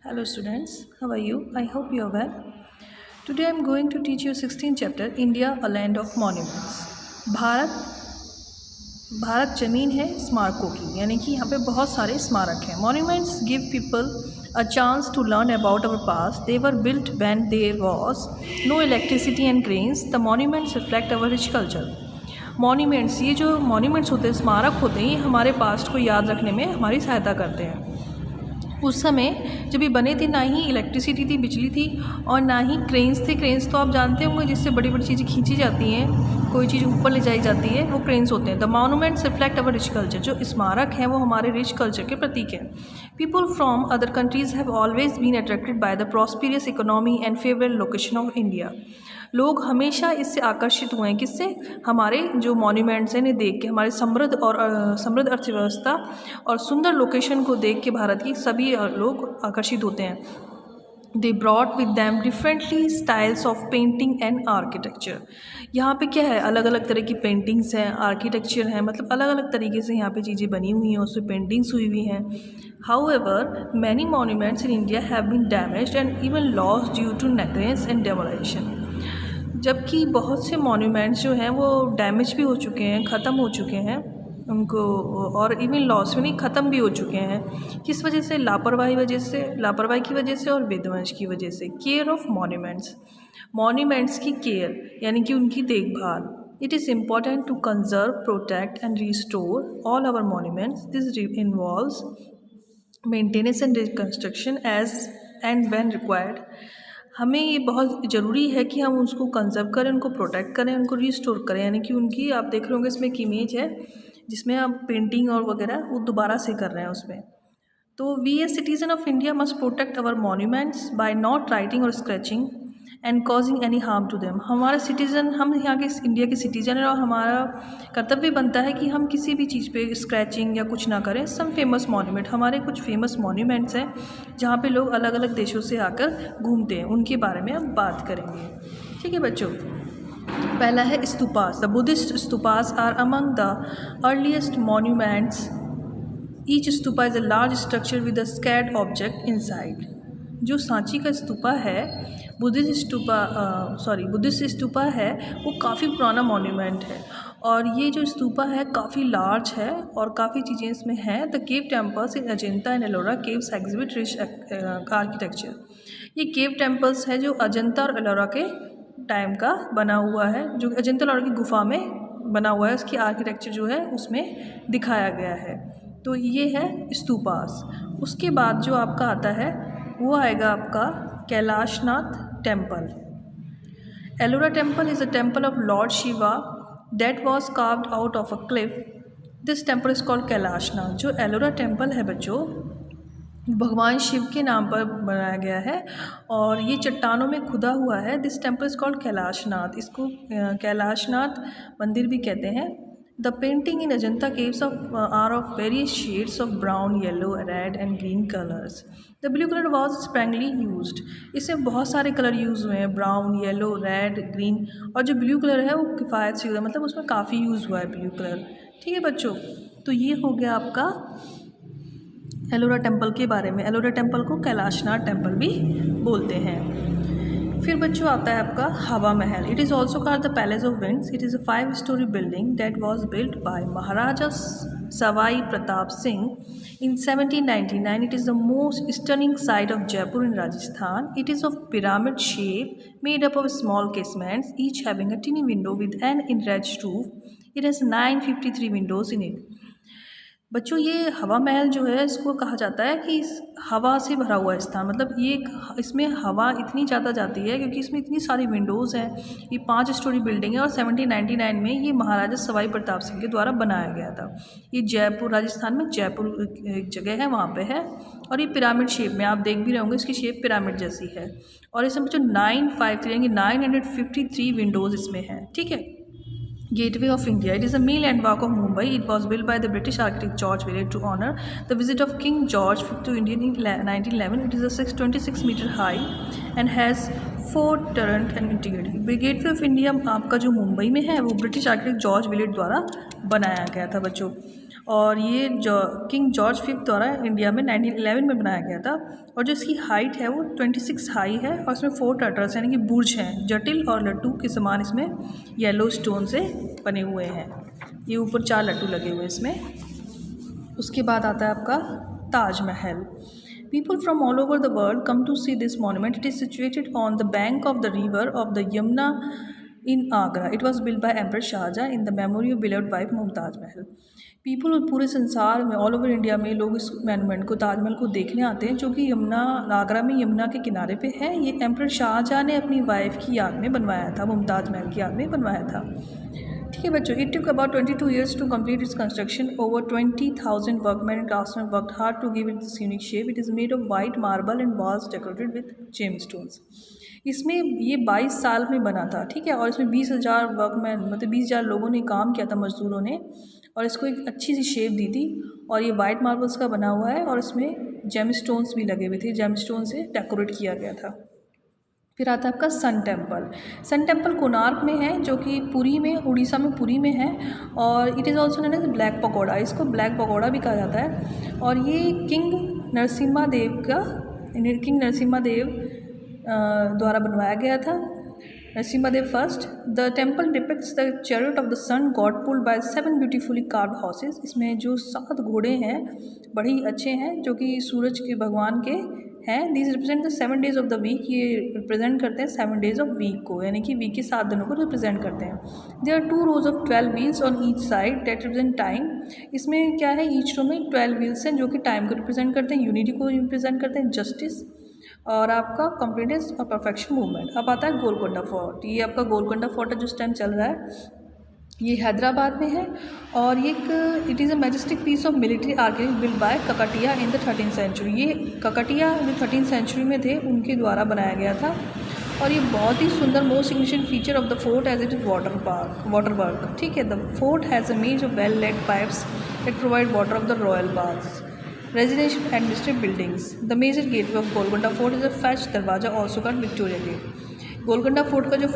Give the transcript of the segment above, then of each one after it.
Hello students, how are you? I hope you are well. Today I am going to teach you 16th chapter India, a land of monuments. Bharat Bharat ज़मीन है स्मारकों की, यानी कि यहाँ पे बहुत सारे स्मारक हैं. Monuments give people a chance to learn about our past. They were built when there was no electricity and cranes. The monuments reflect our rich culture. Monuments, ये जो मॉन्यूमेंट्स होते हैं, स्मारक होते हैं, ये हमारे पास्ट को याद रखने में हमारी सहायता करते हैं. उस समय जब ये बने थे ना ही इलेक्ट्रिसिटी थी, बिजली थी, और ना ही क्रेन्स थे. क्रेन्स तो आप जानते होंगे जिससे बड़ी बड़ी चीज़ें खींची जाती हैं, कोई चीज़ ऊपर ले जाई जाती है, वो क्रेन्स होते हैं. The monuments reflect our rich culture. जो स्मारक हैं वो हमारे रिच कल्चर के प्रतीक हैं. People from other countries have always been attracted by the prosperous economy and favourable location of India. लोग हमेशा इससे आकर्षित हुए हैं. किससे? हमारे जो मॉन्यूमेंट्स हैं इन्हें देख के, हमारे समृद्ध अर्थव्यवस्था और सुंदर लोकेशन को देख के भारत की सभी लोग आकर्षित होते हैं. They brought with them differently styles of painting and architecture. यहाँ पे क्या है, अलग अलग तरह की पेंटिंग्स हैं, आर्किटेक्चर हैं, मतलब अलग अलग तरीके से यहाँ पे चीज़ें बनी हुई हैं, उसमें पेंटिंग्स हुई हुई हैं. However many monuments in India have been damaged and even lost due to neglect and demolition. जबकि बहुत से मॉन्यूमेंट्स जो हैं वो डैमेज भी हो चुके हैं, ख़त्म हो चुके हैं उनको, और इवन लॉस में नहीं, ख़त्म भी हो चुके हैं. किस वजह से? लापरवाही की वजह से और विध्वंस की वजह से. केयर ऑफ मॉन्यूमेंट्स की केयर यानी कि उनकी देखभाल. It is important to conserve, protect and restore all our monuments. This involves maintenance and reconstruction as and when required. हमें ये बहुत ज़रूरी है कि हम उसको कंजर्व करें, उनको प्रोटेक्ट करें, उनको रिस्टोर करें. यानी कि उनकी, आप देख रहे होंगे इसमें एक इमेज है जिसमें आप पेंटिंग और वगैरह वो दोबारा से कर रहे हैं उसमें. तो we as citizen of India must protect our monuments by not writing और scratching and causing any harm to them. हमारे सिटीज़न, हम यहाँ के इंडिया के सिटीज़न हैं और हमारा कर्तव्य बनता है कि हम किसी भी चीज़ पे स्क्रैचिंग या कुछ ना करें. सम फेमस मॉन्यूमेंट, हमारे कुछ फेमस मॉन्यूमेंट्स हैं जहाँ पे लोग अलग अलग देशों से आकर घूमते हैं, उनके बारे में हम बात करेंगे. ठीक है बच्चों. पहला है stupas. The Buddhist stupas are among the earliest monuments. Each stupa is a large structure with a sacred object inside. जो सांची का स्तूपा है, बुद्धिस्ट स्तूपा है, वो काफ़ी पुराना मॉन्यूमेंट है, और ये जो स्तूपा है काफ़ी लार्ज है और काफ़ी चीज़ें इसमें हैं. The cave temples in Ajanta and Ellora caves exhibit rich architecture. ये केव टेम्पल्स है जो अजंता और एलोरा के टाइम का बना हुआ है, जो अजंता एलोरा की गुफा में बना हुआ है. उसकी आर्किटेक्चर जो है उसमें दिखाया गया है. तो ये है स्तूपास. उसके बाद जो आपका आता है वो आएगा आपका Kailashnath temple. Ellora temple is a temple of Lord Shiva that was carved out of a cliff. This temple is called Kailashnath. जो एलोरा टेम्पल है बच्चों, भगवान शिव के नाम पर बनाया गया है और ये चट्टानों में खुदा हुआ है. This temple is called Kailashnath. इसको कैलाशनाथ मंदिर भी कहते हैं. The painting in Ajanta caves are of various shades of brown, yellow, red and green colours. The blue colour was sparingly used. इसमें बहुत सारे कलर यूज़ हुए हैं, ब्राउन, येलो, रेड, ग्रीन, और जो ब्लू कलर है वो किफ़ायत से यूज़ है, मतलब उसमें काफ़ी यूज़ हुआ है ब्लू कलर. ठीक है बच्चों. तो ये हो गया आपका एलोरा टेम्पल के बारे में. एलोरा टेम्पल को कैलाशनाथ टेम्पल भी बोलते हैं. फिर बच्चों आता है आपका हवा महल. It is also called the palace of winds. It is a 5-story building that was built by Maharaja Sawai Pratap Singh in 1799. It is the most stunning sight of Jaipur in Rajasthan. It is of pyramid shape made up of small casements, each having a tiny window with an enlarged roof. It has 953 windows in it. बच्चों ये हवा महल जो है इसको कहा जाता है कि इस हवा से भरा हुआ स्थान, मतलब ये इसमें हवा इतनी ज़्यादा जाती है क्योंकि इसमें इतनी सारी विंडोज़ हैं. ये 5-story बिल्डिंग है और 1799 में ये महाराजा सवाई प्रताप सिंह के द्वारा बनाया गया था. ये जयपुर, राजस्थान में जयपुर एक जगह है, वहाँ पे है, और ये पिरामिड शेप में, आप देख भी रहे होंगे इसकी शेप पिरामिड जैसी है. और इसमें बच्चों 953 विंडोज़ इसमें हैं. ठीक है. Gateway of India. It is a meal and walk of Mumbai. It was built by the British architect George Willard to honor the visit of King George V to India in 1911. It is a 26-meter high and has 4 turret and integrated. Gateway of India आपका जो मुंबई में है वो British architect George विलेट द्वारा बनाया गया था बच्चों. और ये किंग जॉर्ज फिफ्थ द्वारा इंडिया में 1911 में बनाया गया था। और जो इसकी हाइट है वो 26 हाई है और इसमें 4 टर्टल्स यानी कि बुर्ज हैं, जटिल और लट्टू के समान इसमें येलो स्टोन से बने हुए हैं। ये ऊपर 4 लट्टू लगे हुए हैं इसमें। उसके बाद आता है आपका Taj Mahal. People from all over the world come to see this monument. It is situated on the bank of the river of the Yamuna in Agra. It was built by Emperor Shah Jahan in the memory of beloved wife Mumtaz Mahal. People पूरे संसार में all over India में लोग इस monument को, ताजमहल को देखने आते हैं, जो कि यमुना, आगरा में यमुना के किनारे पे है। ये एम्परर शाहजहाँ ने अपनी वाइफ की याद में बनवाया था, मुमताज़ महल की याद में बनवाया था। ठीक है बच्चों, it took about 22 years to complete its construction. Over 20,000 workman and craftsman worked hard to give it this unique shape. It is made of white marble and walls decorated with gemstones. इसमें ये 22 साल में बना था, ठीक है, और इसमें 20,000 वर्कमैन मतलब 20,000 लोगों ने काम किया था, मजदूरों ने, और इसको एक अच्छी सी शेप दी थी। और ये वाइट मार्बल्स का बना हुआ है और इसमें जेमस्टोन्स भी लगे हुए थे, जेमस्टोन से डेकोरेट किया गया था। फिर आता है आपका sun temple. Sun temple Konark में है, जो कि पुरी में, उड़ीसा में पुरी में है। और it is also known as black pagoda, इसको ब्लैक पकौड़ा भी कहा जाता है। और ये किंग नरसिम्हा देव द्वारा बनवाया गया था, Narasimhadeva first. The temple depicts the chariot of the sun god pulled by 7 beautifully carved horses. इसमें जो 7 घोड़े हैं बड़े ही अच्छे हैं, जो कि सूरज के भगवान के हैं। These represent the 7 days of the week. ये रिप्रेजेंट करते हैं 7 days ऑफ वीक को, यानी कि वीक के 7 दिनों को रिप्रेजेंट करते हैं। There are 2 rows of 12 wheels on each side that represent time. इसमें क्या है, ईच रो में 12 wheels हैं, जो कि टाइम को रिप्रेजेंट करते हैं, यूनिटी को रिप्रेजेंट करते हैं, जस्टिस और आपका कंप्लीटनेस और परफेक्शन मूवमेंट। अब आता है गोलकोंडा फोर्ट। ये आपका गोलकोंडा फोर्ट है, जो इस टाइम चल रहा है, ये हैदराबाद में है। और ये it is a majestic piece of military architecture build by Kakatiya in the 13th century। ये ककटिया जो 13th century में थे, उनके द्वारा बनाया गया था। और ये बहुत ही सुंदर, most significant feature of the fort as it is water work. ठीक है, the fort has a maze of well laid pipes that provide water of the royal baths, residential and district buildings. The major gateway of Golconda Fort is a Fetch दरवाज़ा, also called Victoria Gate। Golconda fort का जो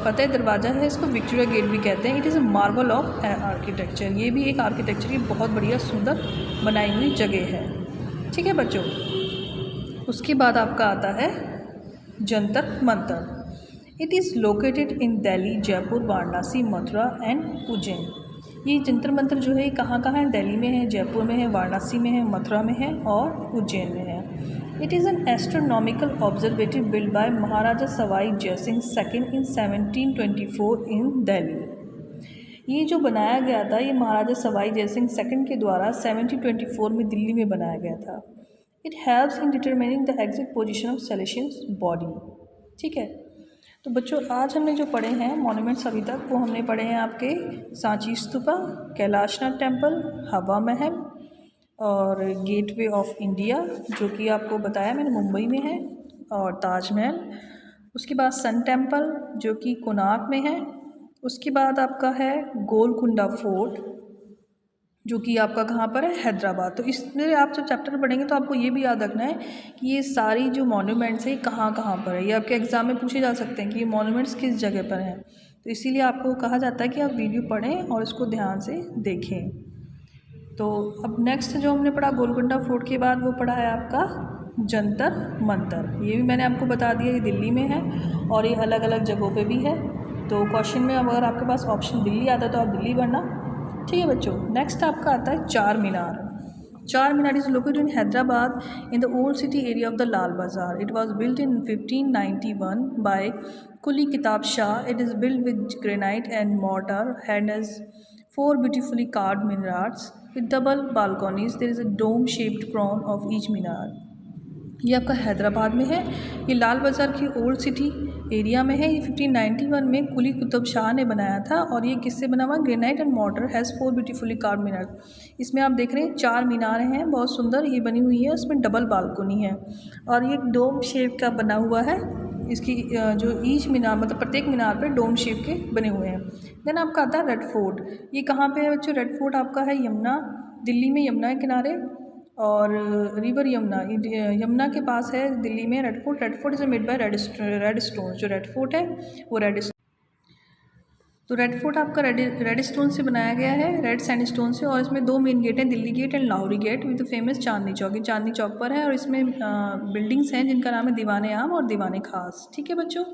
फतेह दरवाज़ा है, इसको Victoria gate भी कहते हैं। It is a Marvel of architecture. ये भी एक आर्किटेक्चर की बहुत बढ़िया सुंदर बनाई हुई जगह है। ठीक है बच्चों, उसके बाद आपका आता है Jantar Mantar. It is located in Delhi, Jaipur, Varanasi, Mathura and Ujjain. ये जंतर मंतर जो है कहाँ कहाँ है, दिल्ली में है, जयपुर में है, वाराणसी में है, मथुरा में है और उज्जैन में है। It is an astronomical observatory build by Maharaja Sawai Jaisingh second in 1724 in Delhi. ये जो बनाया गया था, ये महाराजा सवाई जयसिंह सेकंड के द्वारा 1724 में दिल्ली में बनाया गया था। It helps in determining the exact position of celestial body. ठीक है, तो बच्चों आज हमने जो पढ़े हैं मॉन्यूमेंट्स अभी तक, वो हमने पढ़े हैं आपके सांची स्तूपा, कैलाशनाथ टेम्पल, हवा महल और गेटवे ऑफ इंडिया, जो कि आपको बताया मैंने मुंबई में है, और ताजमहल। उसके बाद सन टेम्पल, जो कि कोणार्क में है। उसके बाद आपका है गोलकुंडा फोर्ट, जो कि आपका कहाँ पर है, हैदराबाद। तो इसमें आप जब चैप्टर पढ़ेंगे तो आपको ये भी याद रखना है कि ये सारी जो मॉन्यूमेंट्स है कहाँ कहाँ पर है। ये आपके एग्ज़ाम में पूछे जा सकते हैं कि ये मॉन्यूमेंट्स किस जगह पर हैं। तो इसीलिए आपको कहा जाता है कि आप वीडियो पढ़ें और इसको ध्यान से देखें। तो अब नेक्स्ट जो हमने पढ़ा गोलकुंडा फोर्ट के बाद, वो पढ़ा है आपका जंतर मंतर। ये भी मैंने आपको बता दिया, ये दिल्ली में है और ये अलग अलग जगहों पर भी है। तो क्वेश्चन में अगर आपके पास ऑप्शन दिल्ली आता है तो आप दिल्ली भरना। ठीक है बच्चों, नेक्स्ट आपका आता है Char Minar. Char Minar is located in Hyderabad in the old city area of the Lal Bazaar. It was built in 1591 by Quli Qutb Shah. It is built with granite and mortar, has 4 beautifully carved minarets with double balconies. There is a dome-shaped crown of each मीनार। ये आपका हैदराबाद में है। ये लाल बाज़ार की old city area में है। ये 1591 में कुली कुतुब शाह ने बनाया था और ये किससे बना हुआ, granite and mortar, has 4 beautifully carved minar. इसमें आप देख रहे हैं 4 मीनारें हैं, बहुत सुंदर ये बनी हुई है। उसमें डबल बालकोनी है और ये डोम शेप का बना हुआ है। इसकी जो ईच मीनार मतलब प्रत्येक मीनार पे डोम शेप के बने हुए हैं। देन आपका आता है रेड फोर्ट। ये कहाँ पे है बच्चों, रेड फोर्ट आपका है यमुना, दिल्ली में यमुना के किनारे और रिवर यमुना, यमुना के पास है दिल्ली में red fort. Red fort is made by red stone. जो रेड फोर्ट है वो रेड तो रेड फोर्ट आपका रेड स्टोन से बनाया गया है, रेड सैंडस्टोन से, और इसमें 2 मेन गेट हैं, Delhi gate and Lahori gate with famous Chandni Chowk. ये चांदनी चौक पर है और इसमें बिल्डिंग्स हैं जिनका नाम है दीवाने आम और दीवाने खास। ठीक है बच्चों।